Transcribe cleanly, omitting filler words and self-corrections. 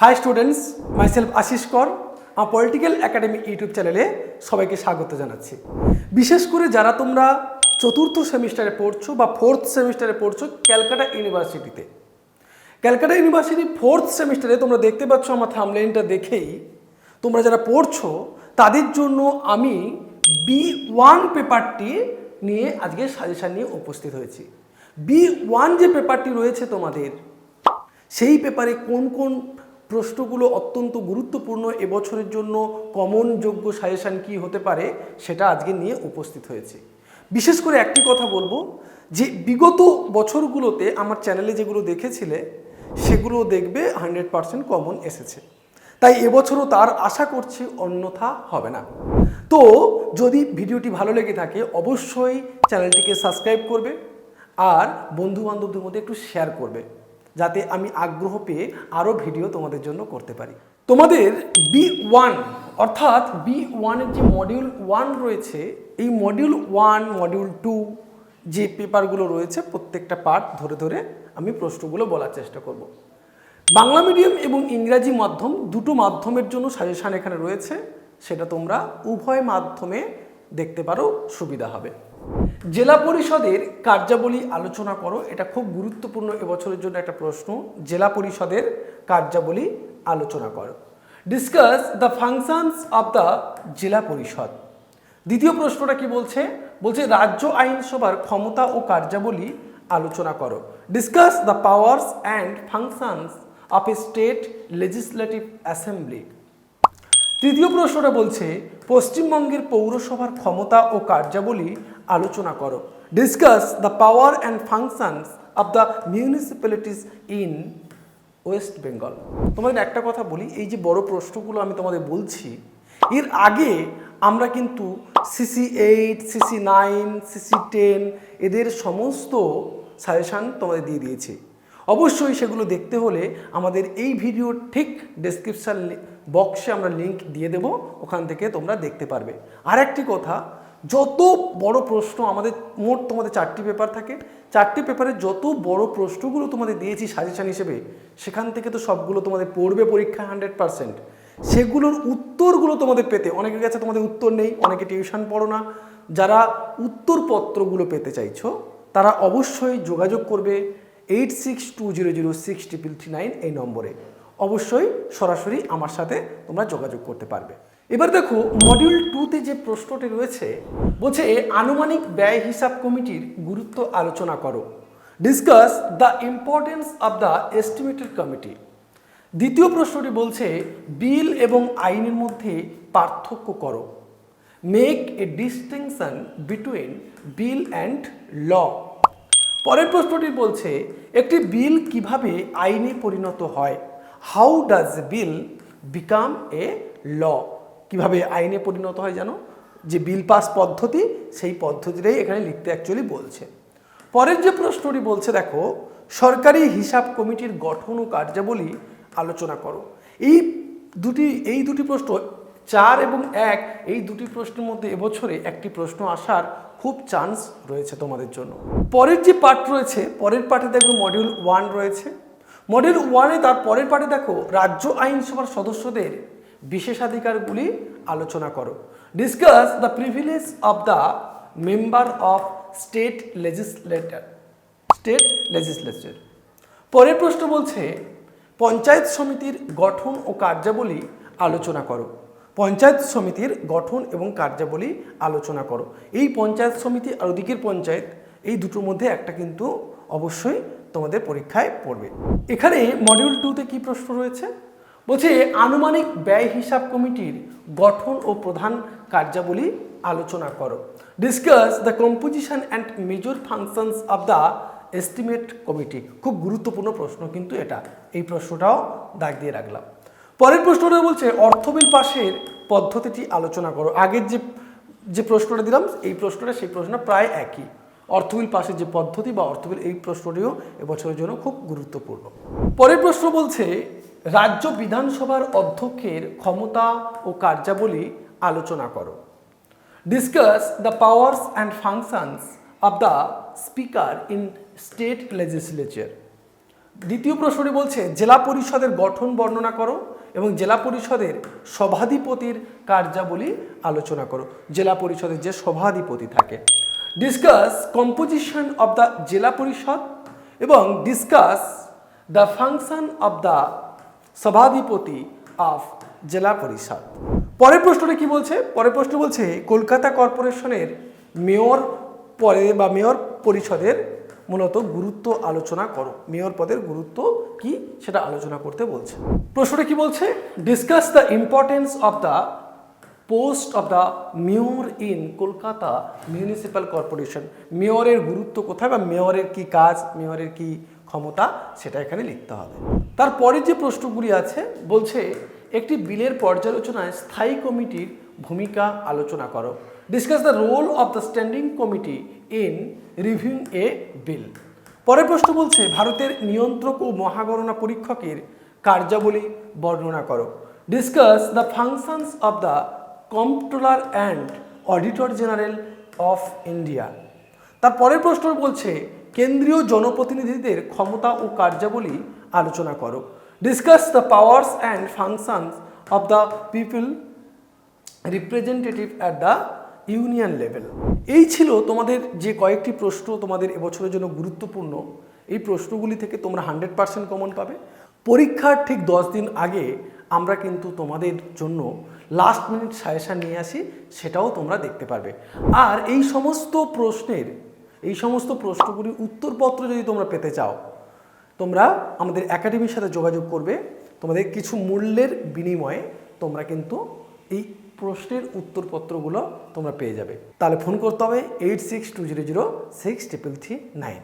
High students, myself Ashis কর আমার political academy YouTube চ্যানেলে সবাইকে স্বাগত জানাচ্ছি। বিশেষ করে যারা তোমরা চতুর্থ সেমিস্টারে পড়ছো বা ফোর্থ সেমিস্টারে পড়ছো ক্যালকাটা ইউনিভার্সিটিতে, ক্যালকাটা ইউনিভার্সিটি ফোর্থ সেমিস্টারে তোমরা দেখতে পাচ্ছ আমার থাম্বনেইলটা দেখেই তোমরা যারা পড়ছো তাদের জন্য আমি B1 পেপারটি নিয়ে আজকে সাজেশান নিয়ে উপস্থিত হয়েছি। B1 যে পেপারটি রয়েছে তোমাদের, সেই পেপারে কোন কোন প্রশ্নগুলো অত্যন্ত গুরুত্বপূর্ণ এবছরের জন্য কমন যোগ্য সাজেশান কি হতে পারে সেটা আজকে নিয়ে উপস্থিত হয়েছে। বিশেষ করে একটি কথা বলবো যে বিগত বছরগুলোতে আমার চ্যানেলে যেগুলো দেখেছিলে সেগুলো দেখবে 100% কমন এসেছে, তাই এবছরও তার আশা করছি অন্যথা হবে না। তো যদি ভিডিওটি ভালো লেগে থাকে অবশ্যই চ্যানেলটিকে সাবস্ক্রাইব করবে আর বন্ধু বান্ধবদের মধ্যে একটু শেয়ার করবে, যাতে আমি আগ্রহ পেয়ে আরও ভিডিও তোমাদের জন্য করতে পারি। তোমাদের B1 অর্থাৎ B1-এর যে মডিউল 1 রয়েছে, এই মডিউল 1 মডিউল 2 যে পেপারগুলো রয়েছে প্রত্যেকটা পার্ট ধরে ধরে আমি প্রশ্নগুলো বলার চেষ্টা করব। বাংলা মিডিয়াম এবং ইংরাজি মাধ্যম দুটো মাধ্যমের জন্য সাজেশান এখানে রয়েছে, সেটা তোমরা উভয় মাধ্যমে দেখতে পারো, সুবিধা হবে। জেলা পরিষদের কার্যাবলী আলোচনা করো, এটা খুব গুরুত্বপূর্ণ এবছরের জন্য একটা প্রশ্ন। জেলা পরিষদের কার্যাবলী আলোচনা করো। Discuss the functions of the জেলা পরিষদ। দ্বিতীয় প্রশ্নটা কি বলছে? বলছে রাজ্য আইনসভার ক্ষমতা ও কার্যাবলী আলোচনা করো। Discuss the powers and functions of a state legislative assembly. তৃতীয় প্রশ্নটা বলছে পশ্চিমবঙ্গের পৌরসভার ক্ষমতা ও কার্যাবলী আলোচনা করো। Discuss the power and functions of the municipalities in West Bengal. তোমাদের একটা কথা বলি, এই যে বড় প্রশ্নগুলো আমি তোমাদের বলছি, এর আগে আমরা কিন্তু CC8, CC9, CC10 এদের সমস্ত সাজেশান তোমাদের দিয়ে দিয়েছি। অবশ্যই সেগুলো দেখতে হলে আমাদের এই ভিডিওর ঠিক ডেসক্রিপশান বক্সে আমরা লিঙ্ক দিয়ে দেব, ওখান থেকে তোমরা দেখতে পারবে। আর একটি কথা, যত বড় প্রশ্ন আমাদের মোট তোমাদের 4টি পেপার থাকে, 4টি পেপারে যত বড় প্রশ্নগুলো তোমাদের দিয়েছি সাজেশান হিসেবে, সেখান থেকে তো সবগুলো তোমাদের পড়বে পরীক্ষা 100%। সেগুলোর উত্তরগুলো তোমাদের পেতে, অনেকের কাছে তোমাদের উত্তর নেই, অনেকে টিউশন পড়ো না, যারা উত্তরপত্রগুলো পেতে চাইছো তারা অবশ্যই যোগাযোগ করবে 86200639 এই নম্বরে। অবশ্যই সরাসরি আমার সাথে তোমরা যোগাযোগ করতে পারবে। এবার দেখো মডিউল 2তে যে প্রশ্নটি রয়েছে, বলছে আনুমানিক ব্যয় হিসাব কমিটির গুরুত্ব আলোচনা করো। Discuss the importance of the estimated committee. দ্বিতীয় প্রশ্নটি বলছে বিল এবং আইনের মধ্যে পার্থক্য করো। Make a distinction between bill and law. পরের প্রশ্নটি বলছে একটি বিল কিভাবে আইনে পরিণত হয়। How does bill become a law. কিভাবে আইনে পরিণত হয় জানো, যে বিল পাস পদ্ধতি, সেই পদ্ধতিটাই এখানে লিখতে অ্যাকচুয়ালি বলছে। পরের যে প্রশ্নটি বলছে দেখো সরকারি হিসাব কমিটির গঠন ও কার্যাবলী আলোচনা করো। এই দুটি প্রশ্ন 4 এবং 1 এই দুটি প্রশ্নের মধ্যে এবছরে একটি প্রশ্ন আসার খুব চান্স রয়েছে তোমাদের জন্য। পরের যে পার্ট রয়েছে, পরের পার্টে দেখো মডিউল 1 রয়েছে। মডিউল 1-এ তার পরের পার্টে দেখো রাজ্য আইনসভার সদস্যদের বিশেষাধিকারগুলি আলোচনা করো। Discuss the privilege of the member of state legislature. পরের প্রশ্ন বলছে পঞ্চায়েত সমিতির গঠন ও কার্যাবলী আলোচনা করো। পঞ্চায়েত সমিতির গঠন এবং কার্যাবলী আলোচনা করো। এই পঞ্চায়েত সমিতি আর ওদিকের পঞ্চায়েত, এই দুটোর মধ্যে একটা কিন্তু অবশ্যই তোমাদের পরীক্ষায় পড়বে। এখানে মডিউল 2-তে কি প্রশ্ন রয়েছে? বলছে আনুমানিক ব্যয় হিসাব কমিটির গঠন ও প্রধান কার্যাবলী আলোচনা করো। Discuss the composition and major functions of the estimate committee. খুব গুরুত্বপূর্ণ প্রশ্ন কিন্তু এটা, এই প্রশ্নটাও দাগ দিয়ে রাখলাম। পরের প্রশ্নটা বলছে অর্থবিল পাশের পদ্ধতিটি আলোচনা করো। আগের যে প্রশ্নটা দিলাম এই প্রশ্নটা সেই প্রশ্নটা প্রায় একই। অর্থবিল পাশের যে পদ্ধতি বা অর্থবিল, এই প্রশ্নটিও এবছরের জন্য খুব গুরুত্বপূর্ণ। পরের প্রশ্ন বলছে রাজ্য বিধানসভার অধ্যক্ষের ক্ষমতা ও কার্যাবলী আলোচনা করো। Discuss the powers and functions of the speaker in state legislature. দ্বিতীয় প্রশ্নটি বলছে জেলা পরিষদের গঠন বর্ণনা করো এবং জেলা পরিষদের সভাধিপতির কার্যাবলী আলোচনা করো। জেলা পরিষদের যে সভাধিপতি থাকে। ডিসকাস কম্পোজিশন অব দ্য জেলা পরিষদ এবং discuss the function of the সভাধিপতি অফ জেলা পরিষদ। পরের প্রশ্নটা কি বলছে? পরের প্রশ্ন বলছে কলকাতা কর্পোরেশনের মেয়র পদে বা মেয়র পরিষদের মূলত গুরুত্ব আলোচনা করো। মেয়র পদের গুরুত্ব কি সেটা আলোচনা করতে বলছে। প্রশ্নটা কি বলছে? Discuss the importance of the post of the mayor in Kolkata municipal corporation. মেয়রের গুরুত্ব কোথায় বা মেয়রের কি কাজ, মেয়রের কি ক্ষমতা সেটা এখানে লিখতে হবে। তারপরে যে প্রশ্নগুলি আছে বলছে একটি বিলের পর্যালোচনায় স্থায়ী কমিটির ভূমিকা আলোচনা করো। Discuss the role of the standing committee in reviewing a bill. পরের প্রশ্ন বলছে ভারতের নিয়ন্ত্রক ও মহাগণনা পরীক্ষকের কার্যাবলী বর্ণনা করো। Discuss the functions of the comptroller and auditor general of India. তার পরের প্রশ্ন বলছে কেন্দ্রীয় জনপ্রতিনিধিদের ক্ষমতা ও কার্যাবলী আলোচনা করো। Discuss the powers and functions of the people representative at the union level. এই ছিল তোমাদের যে কয়েকটি প্রশ্ন তোমাদের এবছরের জন্য গুরুত্বপূর্ণ। এই প্রশ্নগুলি থেকে তোমরা 100% কমন পাবে। পরীক্ষার ঠিক 10 দিন আগে আমরা কিন্তু তোমাদের জন্য লাস্ট মিনিট সাজেশন নিয়ে আসি, সেটাও তোমরা দেখতে পারবে। আর এই সমস্ত প্রশ্নগুলির উত্তরপত্র যদি তোমরা পেতে চাও তোমরা আমাদের একাডেমির সাথে যোগাযোগ করবে। তোমাদের কিছু মূল্যের বিনিময়ে তোমরা কিন্তু এই প্রশ্নের উত্তরপত্রগুলো তোমরা পেয়ে যাবে। তাহলে ফোন করতে হবে 8620063339।